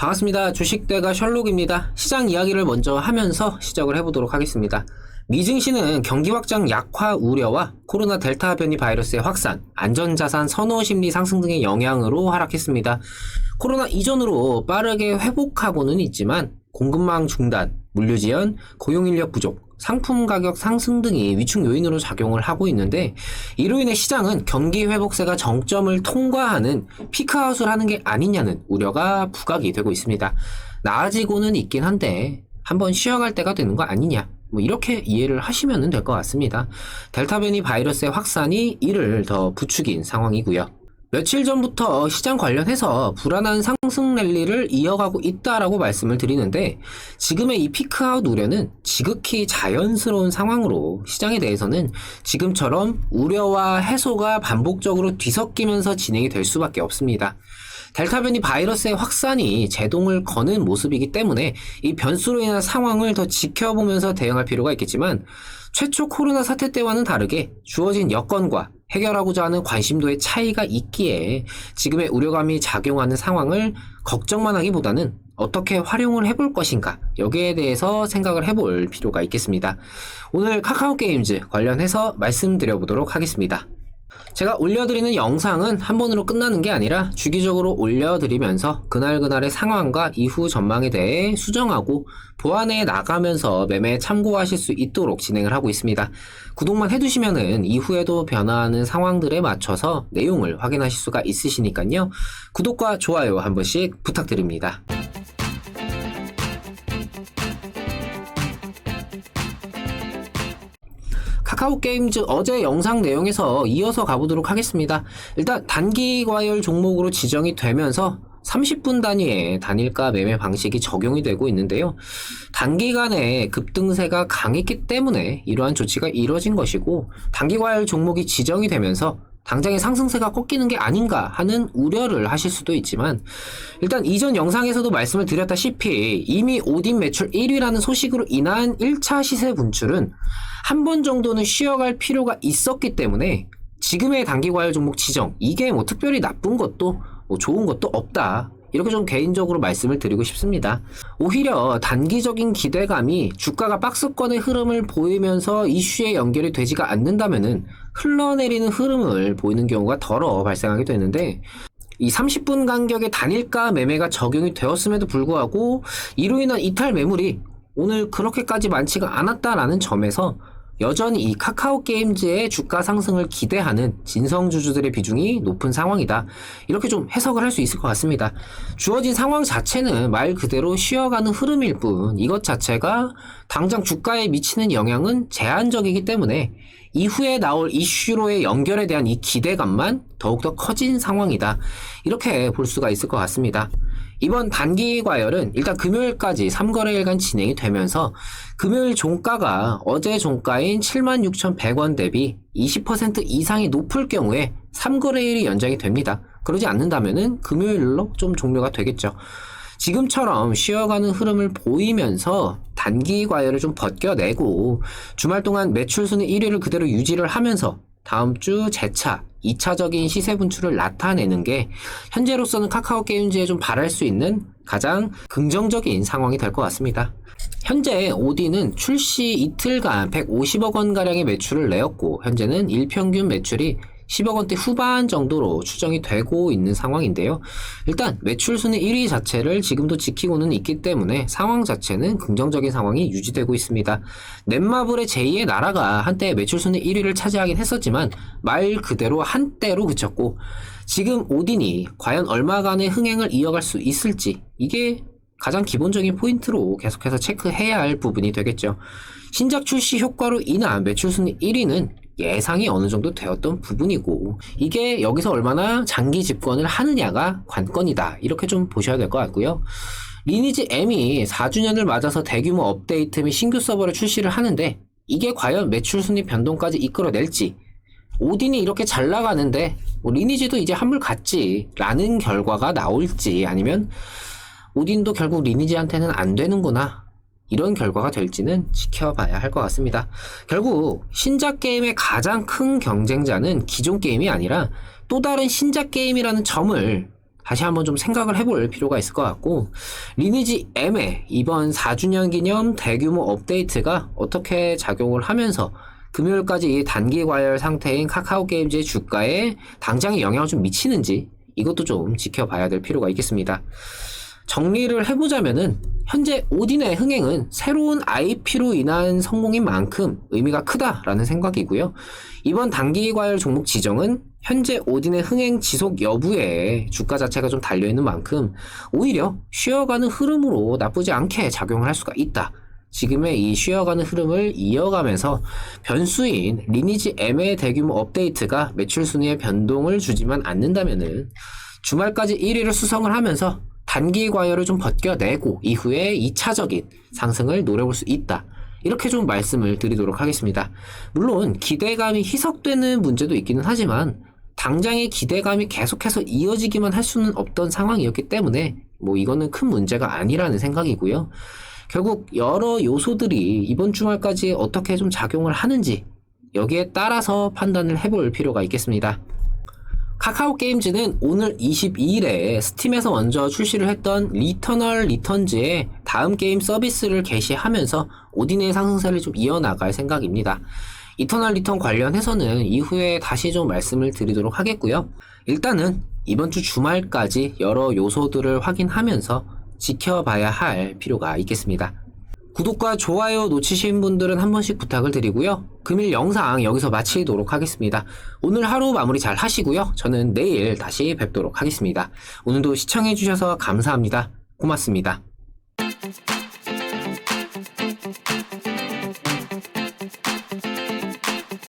반갑습니다. 주식대가 셜록입니다. 시장 이야기를 먼저 하면서 시작을 해보도록 하겠습니다. 미증시는 경기 확장 약화 우려와 코로나 델타 변이 바이러스의 확산, 안전자산 선호 심리 상승 등의 영향으로 하락했습니다. 코로나 이전으로 빠르게 회복하고는 있지만 공급망 중단, 물류 지연, 고용인력 부족, 상품 가격 상승 등이 위축 요인으로 작용을 하고 있는데, 이로 인해 시장은 경기 회복세가 정점을 통과하는 피크아웃을 하는 게 아니냐는 우려가 부각이 되고 있습니다. 나아지고는 있긴 한데 한번 쉬어갈 때가 되는 거 아니냐, 이렇게 이해를 하시면 될 것 같습니다. 델타 변이 바이러스의 확산이 이를 더 부추긴 상황이고요. 며칠 전부터 시장 관련해서 불안한 상승 랠리를 이어가고 있다라고 말씀을 드리는데, 지금의 이 피크아웃 우려는 지극히 자연스러운 상황으로 시장에 대해서는 지금처럼 우려와 해소가 반복적으로 뒤섞이면서 진행이 될 수밖에 없습니다. 델타 변이 바이러스의 확산이 제동을 거는 모습이기 때문에 이 변수로 인한 상황을 더 지켜보면서 대응할 필요가 있겠지만, 최초 코로나 사태 때와는 다르게 주어진 여건과 해결하고자 하는 관심도의 차이가 있기에 지금의 우려감이 작용하는 상황을 걱정만 하기보다는 어떻게 활용을 해볼 것인가, 여기에 대해서 생각을 해볼 필요가 있겠습니다. 오늘 카카오게임즈 관련해서 말씀드려보도록 하겠습니다. 제가 올려드리는 영상은 한 번으로 끝나는 게 아니라 주기적으로 올려드리면서 그날그날의 상황과 이후 전망에 대해 수정하고 보완해 나가면서 매매에 참고하실 수 있도록 진행을 하고 있습니다. 구독만 해두시면은 이후에도 변화하는 상황들에 맞춰서 내용을 확인하실 수가 있으시니까요. 구독과 좋아요 한 번씩 부탁드립니다. 카카오게임즈 어제 영상 내용에서 이어서 가보도록 하겠습니다. 일단 단기 과열 종목으로 지정이 되면서 30분 단위의 단일가 매매 방식이 적용이 되고 있는데요. 단기간에 급등세가 강했기 때문에 이러한 조치가 이뤄진 것이고, 단기 과열 종목이 지정이 되면서 당장의 상승세가 꺾이는 게 아닌가 하는 우려를 하실 수도 있지만, 일단 이전 영상에서도 말씀을 드렸다시피 이미 오딘 매출 1위라는 소식으로 인한 1차 시세 분출은 한 번 정도는 쉬어갈 필요가 있었기 때문에 지금의 단기 과열 종목 지정, 이게 특별히 나쁜 것도 좋은 것도 없다, 이렇게 좀 개인적으로 말씀을 드리고 싶습니다. 오히려 단기적인 기대감이 주가가 박스권의 흐름을 보이면서 이슈에 연결이 되지가 않는다면은 흘러내리는 흐름을 보이는 경우가 덜어 발생하게 되는데, 이 30분 간격의 단일가 매매가 적용이 되었음에도 불구하고 이로 인한 이탈 매물이 오늘 그렇게까지 많지가 않았다라는 점에서 여전히 이 카카오게임즈의 주가 상승을 기대하는 진성주주들의 비중이 높은 상황이다, 이렇게 좀 해석을 할 수 있을 것 같습니다. 주어진 상황 자체는 말 그대로 쉬어가는 흐름일 뿐, 이것 자체가 당장 주가에 미치는 영향은 제한적이기 때문에 이후에 나올 이슈로의 연결에 대한 이 기대감만 더욱더 커진 상황이다, 이렇게 볼 수가 있을 것 같습니다. 이번 단기 과열은 일단 금요일까지 3거래일간 진행이 되면서 금요일 종가가 어제 종가인 76,100원 대비 20% 이상이 높을 경우에 3거래일이 연장이 됩니다. 그러지 않는다면은 금요일로 좀 종료가 되겠죠. 지금처럼 쉬어가는 흐름을 보이면서 단기 과열을 좀 벗겨내고 주말 동안 매출 순위 1위를 그대로 유지를 하면서 다음 주 재차 2차적인 시세 분출을 나타내는 게 현재로서는 카카오게임즈에 좀 바랄 수 있는 가장 긍정적인 상황이 될 것 같습니다. 현재 오딘은 출시 이틀간 150억 원가량의 매출을 내었고, 현재는 일평균 매출이 10억 원대 후반 정도로 추정이 되고 있는 상황인데요. 일단 매출 순위 1위 자체를 지금도 지키고는 있기 때문에 상황 자체는 긍정적인 상황이 유지되고 있습니다. 넷마블의 제2의 나라가 한때 매출 순위 1위를 차지하긴 했었지만 말 그대로 한때로 그쳤고, 지금 오딘이 과연 얼마간의 흥행을 이어갈 수 있을지, 이게 가장 기본적인 포인트로 계속해서 체크해야 할 부분이 되겠죠. 신작 출시 효과로 인한 매출 순위 1위는 예상이 어느 정도 되었던 부분이고, 이게 여기서 얼마나 장기 집권을 하느냐가 관건이다, 이렇게 좀 보셔야 될 것 같고요. 리니지 M이 4주년을 맞아서 대규모 업데이트 및 신규 서버를 출시를 하는데, 이게 과연 매출 순위 변동까지 이끌어낼지, 오딘이 이렇게 잘 나가는데 리니지도 이제 한물 갔지 라는 결과가 나올지, 아니면 오딘도 결국 리니지한테는 안 되는구나, 이런 결과가 될지는 지켜봐야 할 것 같습니다. 결국 신작 게임의 가장 큰 경쟁자는 기존 게임이 아니라 또 다른 신작 게임이라는 점을 다시 한번 좀 생각을 해볼 필요가 있을 것 같고, 리니지 M의 이번 4주년 기념 대규모 업데이트가 어떻게 작용을 하면서 금요일까지 이 단기 과열 상태인 카카오 게임즈의 주가에 당장의 영향을 좀 미치는지 이것도 좀 지켜봐야 될 필요가 있겠습니다. 정리를 해보자면은 현재 오딘의 흥행은 새로운 IP로 인한 성공인 만큼 의미가 크다라는 생각이고요. 이번 단기 과열 종목 지정은 현재 오딘의 흥행 지속 여부에 주가 자체가 좀 달려있는 만큼 오히려 쉬어가는 흐름으로 나쁘지 않게 작용을 할 수가 있다. 지금의 이 쉬어가는 흐름을 이어가면서 변수인 리니지 M의 대규모 업데이트가 매출 순위에 변동을 주지만 않는다면은 주말까지 1위를 수성을 하면서 단기 과열을 좀 벗겨내고 이후에 2차적인 상승을 노려볼 수 있다. 이렇게 좀 말씀을 드리도록 하겠습니다. 물론 기대감이 희석되는 문제도 있기는 하지만 당장의 기대감이 계속해서 이어지기만 할 수는 없던 상황이었기 때문에 뭐 이거는 큰 문제가 아니라는 생각이고요. 결국 여러 요소들이 이번 주말까지 어떻게 좀 작용을 하는지 여기에 따라서 판단을 해볼 필요가 있겠습니다. 카카오 게임즈는 오늘 22일에 스팀에서 먼저 출시를 했던 리터널 리턴즈의 다음 게임 서비스를 개시하면서 오딘의 상승세를 좀 이어나갈 생각입니다. 이터널 리턴 관련해서는 이후에 다시 좀 말씀을 드리도록 하겠고요. 일단은 이번 주 주말까지 여러 요소들을 확인하면서 지켜봐야 할 필요가 있겠습니다. 구독과 좋아요 놓치신 분들은 한 번씩 부탁을 드리고요. 금일 영상 여기서 마치도록 하겠습니다. 오늘 하루 마무리 잘 하시고요. 저는 내일 다시 뵙도록 하겠습니다. 오늘도 시청해주셔서 감사합니다. 고맙습니다.